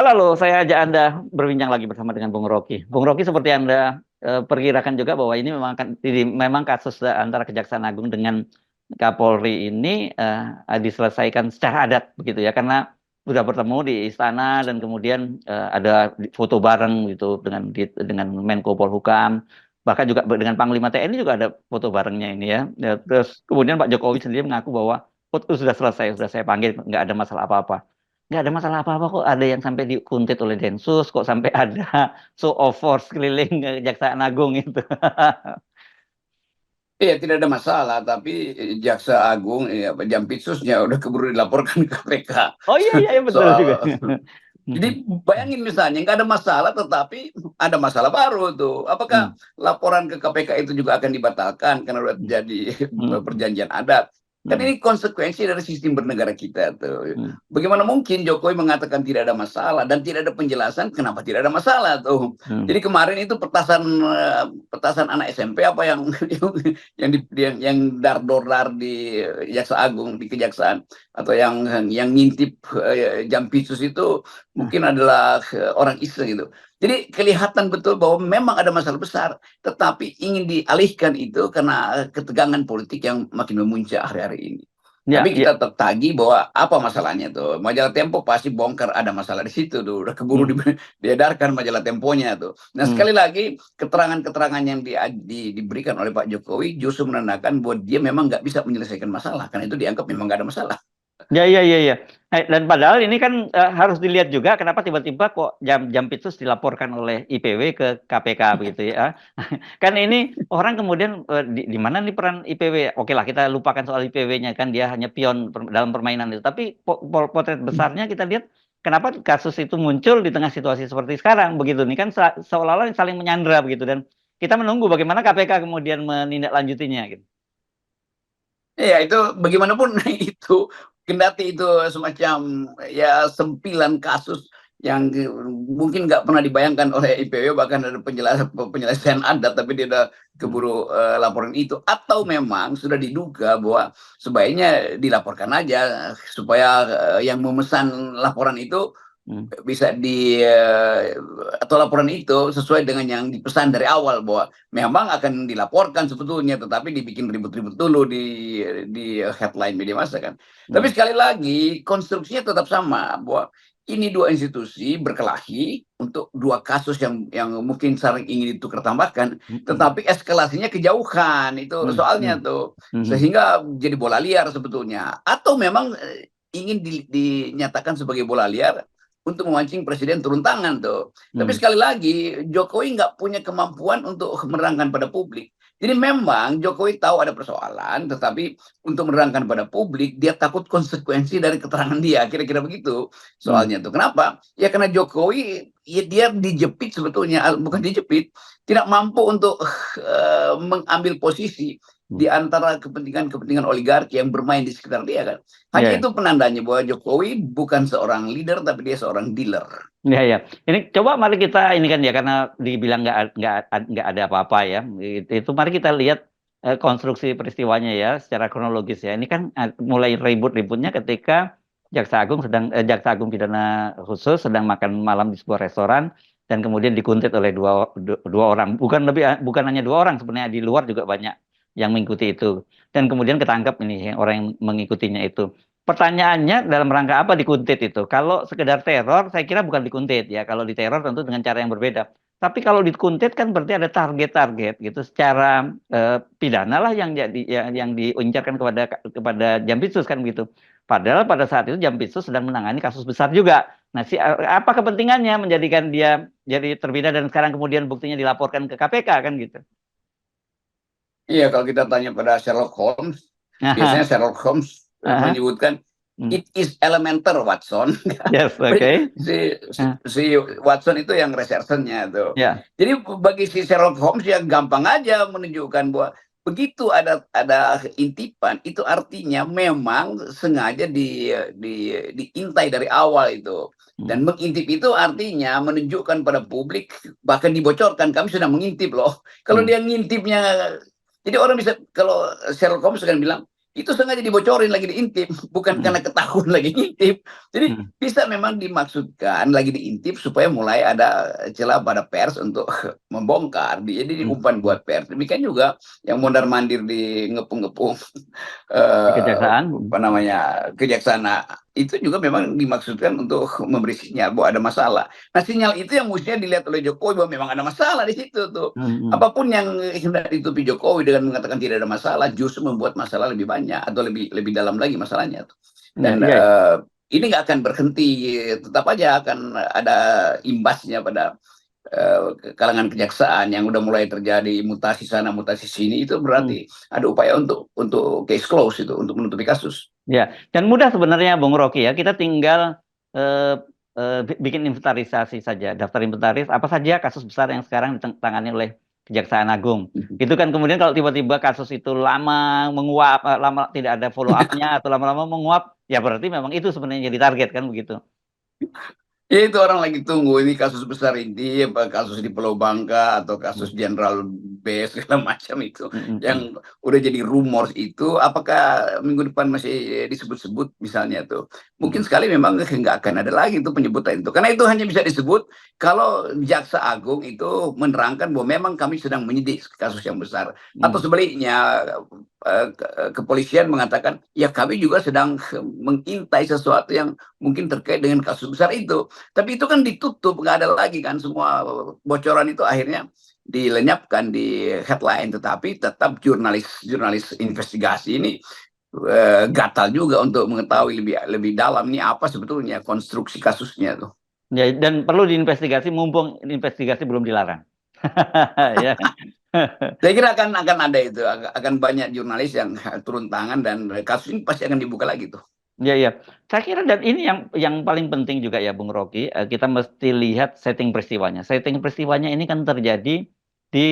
lalu saya ajak Anda berbincang lagi bersama dengan Bung Rocky. Bung Rocky, seperti Anda perkirakan juga bahwa ini memang kasus antara Kejaksaan Agung dengan Kapolri ini diselesaikan secara adat begitu ya, karena sudah bertemu di istana dan kemudian ada foto bareng gitu dengan Menko Polhukam, bahkan juga dengan Panglima TNI juga ada foto barengnya ini ya. Terus kemudian Pak Jokowi sendiri mengaku bahwa oh, itu sudah selesai, sudah saya panggil, nggak ada masalah apa-apa. Nggak ada masalah apa-apa kok, ada yang sampai dikuntit oleh Densus, kok sampai ada show of force keliling Kejaksaan Agung itu. Iya, tidak ada masalah, tapi Jaksa Agung, ya, Jampitsusnya udah keburu dilaporkan ke KPK Oh iya, iya, iya, betul soal. juga. Jadi bayangin misalnya nggak ada masalah, tetapi ada masalah baru tuh. Apakah Hmm, laporan ke KPK itu juga akan dibatalkan karena sudah hmm, terjadi hmm, perjanjian adat? Kan hmm, ini konsekuensi dari sistem bernegara kita tuh. hmm, Bagaimana mungkin Jokowi mengatakan tidak ada masalah dan tidak ada penjelasan kenapa tidak ada masalah tuh? hmm. Jadi kemarin itu petasan anak SMP apa yang yang dar di Jaksa Agung di Kejaksaan, atau yang ngintip Jampitsus itu Nah, mungkin adalah orang iseng gitu. Jadi kelihatan betul bahwa memang ada masalah besar, tetapi ingin dialihkan itu karena ketegangan politik yang makin memuncak hari-hari ini. ya, Tapi ya. kita tertagi bahwa apa masalahnya tuh. Majalah Tempo pasti bongkar ada masalah di situ tuh. Udah keburu Hmm, diedarkan majalah Temponya tuh. Nah, hmm. sekali lagi keterangan-keterangan yang diberikan oleh Pak Jokowi justru menandakan bahwa dia memang nggak bisa menyelesaikan masalah. Karena itu dianggap memang nggak ada masalah. Ya, ya, ya, ya. Dan padahal ini kan harus dilihat juga kenapa tiba-tiba kok Jampitsus dilaporkan oleh IPW ke KPK begitu ya. Kan ini orang kemudian di mana nih peran IPW? Oke lah, kita lupakan soal IPW-nya, kan dia hanya pion dalam permainan itu. Tapi potret besarnya kita lihat kenapa kasus itu muncul di tengah situasi seperti sekarang begitu nih, kan seolah-olah saling menyandra begitu, dan kita menunggu bagaimana KPK kemudian menindaklanjutinya gitu. Iya, itu bagaimanapun itu, kendati itu semacam ya sempilan kasus yang mungkin nggak pernah dibayangkan oleh IPW, bahkan ada penyelesaian adat, tapi dia udah Hmm, keburu laporan itu, atau memang sudah diduga bahwa sebaiknya dilaporkan aja supaya yang memesan laporan itu hmm, bisa atau laporan itu sesuai dengan yang dipesan dari awal, bahwa memang akan dilaporkan sebetulnya, tetapi dibikin ribut-ribut dulu di headline media massa kan. Tapi hmm, sekali lagi konstruksinya tetap sama, bahwa ini dua institusi berkelahi untuk dua kasus yang mungkin saling ingin ditukar tambahkan, hmm, hmm, tetapi eskalasinya kejauhan itu hmm, soalnya hmm, tuh, hmm, hmm, sehingga jadi bola liar sebetulnya, atau memang ingin dinyatakan sebagai bola liar untuk memancing presiden turun tangan tuh. Tapi hmm, sekali lagi Jokowi nggak punya kemampuan untuk menerangkan pada publik. Jadi memang Jokowi tahu ada persoalan, tetapi untuk menerangkan pada publik dia takut konsekuensi dari keterangan dia. Kira-kira begitu hmm, soalnya tuh. Kenapa? Ya karena Jokowi ya dia dijepit sebetulnya, bukan dijepit, tidak mampu untuk mengambil posisi hmm. di antara kepentingan-kepentingan oligarki yang bermain di sekitar dia kan. Ya, Hanya ya. itu penandanya bahwa Jokowi bukan seorang leader, tapi dia seorang dealer. Ya, ya. Ini coba mari kita ini kan ya, karena dibilang nggak ada apa-apa ya. Itu mari kita lihat konstruksi peristiwanya ya secara kronologis ya. Ini kan mulai ribut-ributnya ketika Jaksa Agung Pidana Khusus sedang makan malam di sebuah restoran, dan kemudian dikuntit oleh dua orang. Bukan hanya dua orang, sebenarnya di luar juga banyak yang mengikuti itu. Dan kemudian ketangkep ini orang yang mengikutinya itu. Pertanyaannya dalam rangka apa dikuntit itu? Kalau sekedar teror, saya kira bukan dikuntit ya. Kalau diteror tentu dengan cara yang berbeda. Tapi kalau dikuntit kan berarti ada target-target gitu. Secara pidana lah yang yang diuncapkan kepada Jampitsus kan begitu. Padahal pada saat itu Jampitsus sedang menangani kasus besar juga. Nah, apa kepentingannya menjadikan dia jadi terpidana dan sekarang kemudian buktinya dilaporkan ke KPK kan gitu. Iya, kalau kita tanya pada Sherlock Holmes, biasanya Aha, Sherlock Holmes aha, menyebutkan hmm. it is elementer, Watson. Yes, oke. si, si, Ah, si Watson itu yang resersennya tuh. ya. Jadi bagi si Sherlock Holmes ya gampang aja menunjukkan bahwa begitu ada intipan, itu artinya memang sengaja di diintai dari awal itu. Hmm, Dan mengintip itu artinya menunjukkan pada publik, bahkan dibocorkan, kami sudah mengintip loh. Kalau hmm, dia ngintipnya, jadi orang bisa, kalau Sherlock Holmes kan bilang, itu sengaja dibocorin lagi diintip, bukan karena ketahuan lagi ngintip. Jadi bisa memang dimaksudkan lagi diintip supaya mulai ada celah pada pers untuk membongkar. Jadi diumpan buat pers. Demikian juga yang mondar-mandir di ngepung-ngepung Kejaksaan. apa namanya kejaksaan itu juga memang dimaksudkan untuk memberi sinyal bahwa ada masalah. Nah sinyal itu yang mestinya dilihat oleh Jokowi bahwa memang ada masalah di situ tuh. Apapun yang hendak ditutupi Jokowi dengan mengatakan tidak ada masalah, justru membuat masalah lebih banyak atau lebih dalam lagi masalahnya tuh. Dan ini nggak akan berhenti, tetap aja akan ada imbasnya pada kalangan kejaksaan yang udah mulai terjadi mutasi sana mutasi sini. Itu berarti ada upaya untuk case close itu, untuk menutupi kasus. Ya, dan mudah sebenarnya Bung Rocky ya, kita tinggal bikin inventarisasi saja, daftar inventaris apa saja kasus besar yang sekarang ditangani oleh Kejaksaan Agung. Itu kan kemudian kalau tiba-tiba kasus itu lama menguap, lama tidak ada follow up-nya atau lama-lama menguap, ya berarti memang itu sebenarnya jadi target kan begitu. Ya itu orang lagi tunggu ini kasus besar ini, kasus di Pulau Bangka atau kasus Jenderal B segala macam itu yang udah jadi rumor itu, apakah minggu depan masih disebut-sebut misalnya tuh. Mungkin sekali memang nggak akan ada lagi itu penyebutan itu, karena itu hanya bisa disebut kalau Jaksa Agung itu menerangkan bahwa memang kami sedang menyidik kasus yang besar, atau sebaliknya kepolisian mengatakan ya kami juga sedang mengintai sesuatu yang mungkin terkait dengan kasus besar itu. Tapi itu kan ditutup, nggak ada lagi kan, semua bocoran itu akhirnya dilenyapkan di headline. Tetapi tetap jurnalis investigasi ini gatal juga untuk mengetahui lebih dalam nih apa sebetulnya konstruksi kasusnya tuh. Ya, dan perlu diinvestigasi mumpung investigasi belum dilarang. Ya. Saya kira akan ada itu, akan banyak jurnalis yang turun tangan dan kasus ini pasti akan dibuka lagi tuh. Ya, ya. Saya kira dan ini yang paling penting juga ya Bung Rocky, kita mesti lihat setting peristiwanya. Setting peristiwanya ini kan terjadi di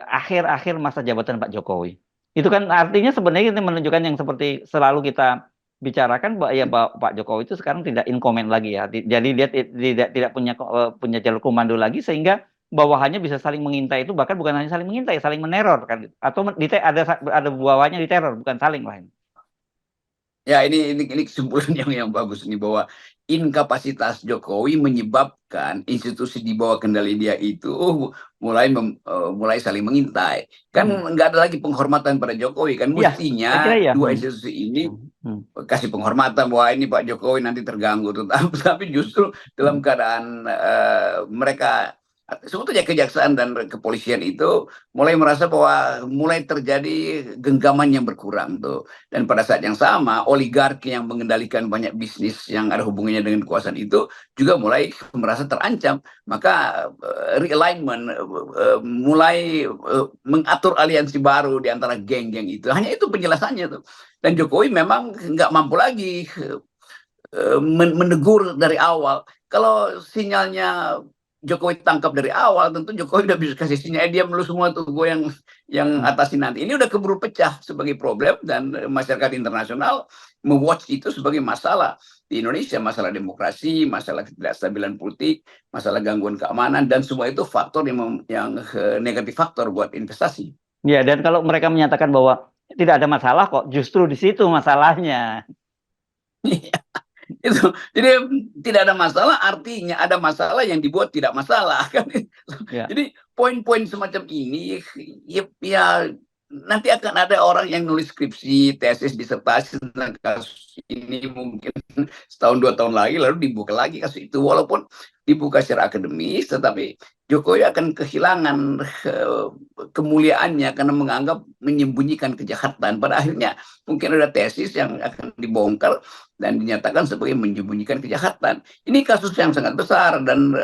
akhir-akhir masa jabatan Pak Jokowi. Itu kan artinya sebenarnya ini menunjukkan yang seperti selalu kita bicarakan bahwa ya Pak Jokowi itu sekarang tidak in comment lagi ya. Jadi dia tidak punya jalur komando lagi sehingga bawahannya bisa saling mengintai, itu bahkan bukan hanya saling mengintai, saling meneror kan. Atau ada bawahnya diteror, bukan saling lain. Ya ini kesimpulan yang bagus nih, bahwa inkapasitas Jokowi menyebabkan institusi di bawah kendali dia itu mulai saling mengintai. Kan nggak ada lagi penghormatan pada Jokowi kan, Iya, saya mestinya kira ya. dua institusi ini kasih penghormatan bahwa ini Pak Jokowi nanti terganggu, tapi justru dalam keadaan mereka sebetulnya kejaksaan dan kepolisian itu mulai merasa bahwa mulai terjadi genggaman yang berkurang tuh. Dan pada saat yang sama oligarki yang mengendalikan banyak bisnis yang ada hubungannya dengan kekuasaan itu juga mulai merasa terancam. Maka realignment mulai mengatur aliansi baru di antara geng-geng itu. Hanya itu penjelasannya tuh. Dan Jokowi memang nggak mampu lagi menegur dari awal. Kalau sinyalnya Jokowi tangkap dari awal, tentu Jokowi udah bisa kasih sinyal, dia melulu semua tuh gue yang atasin nanti. Ini udah keburu pecah sebagai problem, dan masyarakat internasional mewatch itu sebagai masalah di Indonesia, masalah demokrasi, masalah ketidakstabilan politik, masalah gangguan keamanan, dan semua itu faktor yang negatif faktor buat investasi. Ya, dan kalau mereka menyatakan bahwa tidak ada masalah kok, justru di situ masalahnya. Itu jadi tidak ada masalah, artinya ada masalah yang dibuat tidak masalah kan. Jadi poin-poin semacam ini ya nanti akan ada orang yang nulis skripsi, tesis, disertasi tentang kasus ini mungkin setahun 2 tahun lagi, lalu dibuka lagi kasus itu, walaupun dibuka secara akademis, tetapi Jokowi akan kehilangan kemuliaannya karena menganggap menyembunyikan kejahatan. Pada akhirnya mungkin ada tesis yang akan dibongkar dan dinyatakan sebagai menyembunyikan kejahatan. Ini kasus yang sangat besar dan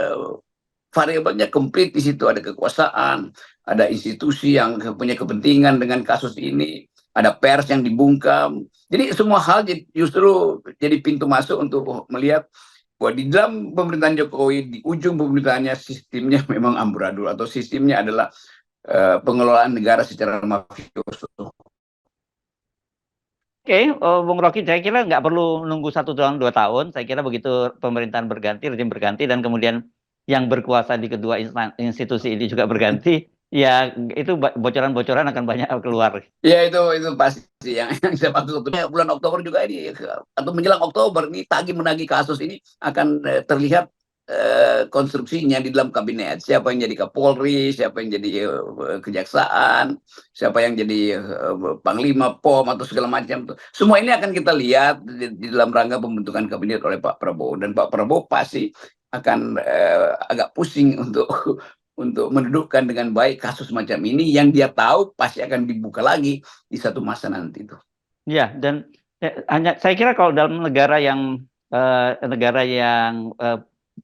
variabelnya komplit di situ. Ada kekuasaan, ada institusi yang punya kepentingan dengan kasus ini, ada pers yang dibungkam. Jadi semua hal justru jadi pintu masuk untuk melihat bahwa di dalam pemerintahan Jokowi, di ujung pemerintahannya sistemnya memang amburadul, atau sistemnya adalah pengelolaan negara secara mafioso. Oke, Bung Rocky, saya kira nggak perlu nunggu 1 tahun 2 tahun. Saya kira begitu pemerintahan berganti, rezim berganti, dan kemudian yang berkuasa di kedua institusi ini juga berganti, Ya itu bocoran-bocoran akan banyak keluar. Ya itu pasti yang saya maksud. Bulan Oktober juga ini atau menjelang Oktober ini menagih kasus ini akan terlihat konstruksinya di dalam kabinet. Siapa yang jadi Kapolri, siapa yang jadi kejaksaan, siapa yang jadi Panglima POM atau segala macam. Semua ini akan kita lihat di dalam rangka pembentukan kabinet oleh Pak Prabowo, dan Pak Prabowo pasti akan agak pusing untuk mendudukkan dengan baik kasus macam ini yang dia tahu pasti akan dibuka lagi di satu masa nanti itu. Ya, dan hanya saya kira kalau dalam negara yang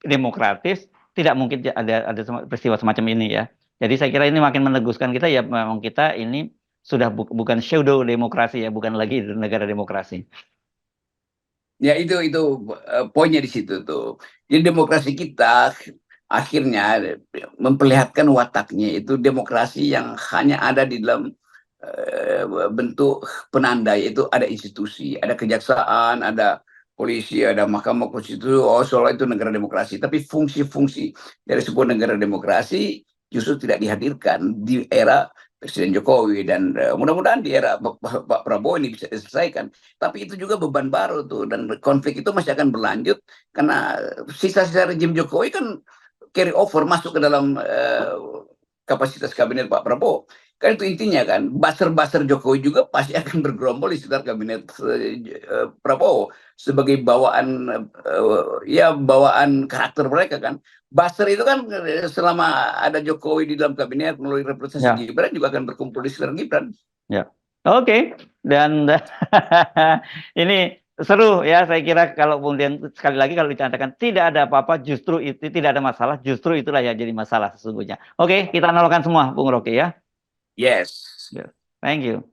demokratis tidak mungkin ada peristiwa semacam ini ya. Jadi saya kira ini makin meneguhkan kita ya, memang kita ini sudah bukan pseudo demokrasi ya, bukan lagi negara demokrasi. Ya itu poinnya di situ tuh. Jadi demokrasi kita akhirnya memperlihatkan wataknya itu demokrasi yang hanya ada di dalam bentuk penanda, yaitu ada institusi, ada kejaksaan, ada polisi, ada mahkamah konstitusi. Oh, seolah itu negara demokrasi. Tapi fungsi-fungsi dari sebuah negara demokrasi justru tidak dihadirkan di era Presiden Jokowi, dan mudah-mudahan di era Pak Prabowo ini bisa diselesaikan. Tapi itu juga beban baru tuh, dan konflik itu masih akan berlanjut karena sisa-sisa rejim Jokowi kan carry over masuk ke dalam kapasitas kabinet Pak Prabowo. Kan itu intinya kan, baser-baser Jokowi juga pasti akan bergerombol di sekitar kabinet Prabowo sebagai bawaan karakter mereka kan. Baser itu kan selama ada Jokowi di dalam kabinet melalui representasi Gibran juga akan berkumpul di sekitar Gibran. Ya, oke. Dan ini seru ya, saya kira kalau kemudian sekali lagi kalau dikatakan tidak ada apa-apa, justru itu tidak ada masalah, justru itulah yang jadi masalah sesungguhnya. Oke, kita analogkan semua, Bung Rocky ya. Yes. Thank you.